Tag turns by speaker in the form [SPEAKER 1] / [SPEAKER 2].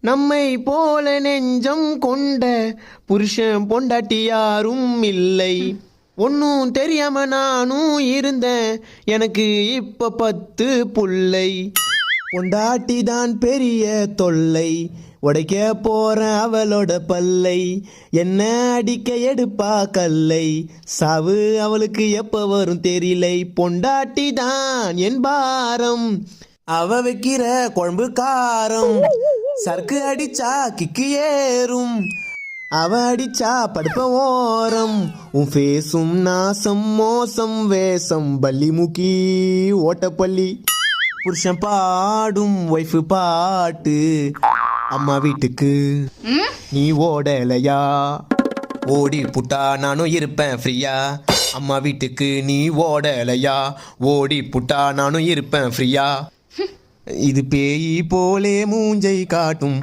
[SPEAKER 1] நம்மை போல நெஞ்சம் கொண்ட புருஷன் பொண்டாட்டி யாரும் இல்லை. ஒன்னும் தெரியாம நானும் இருந்தேன், எனக்கு இப்ப 10 புள்ளை. பொண்டாட்டி தான் பெரிய தொல்லை, உடைக்க போறேன் அவளோட பல்லை. என்ன அடிக்க எடுப்பா கல்லை, சாவு அவளுக்கு எப்ப வரும் தெரியலை. பொண்டாட்டி தான் என் பாரம், அவ வைக்கிற குழம்பு காரம். சரக்கு அடிச்சா கிக்கு ஏறும், அவ அடிச்சா படுப்ப ஓரம். உன் ஃபேஸும் நாசம் மோசம் வேஷம் பள்ளி முக்கி ஓட்டப்பள்ளி. புருஷன் பாடும் ஒய்ஃபு பாட்டு, அம்மா வீட்டுக்கு நீ ஓடலையா. ஓடி புட்டா நானும் இருப்பேன் ஃப்ரீயா, அம்மா வீட்டுக்கு நீ ஓடலையா. ஓடி புட்டா நானும் இருப்பேன் ஃப்ரீயா. இது பேய் போலே மூஞ்சை காட்டும்.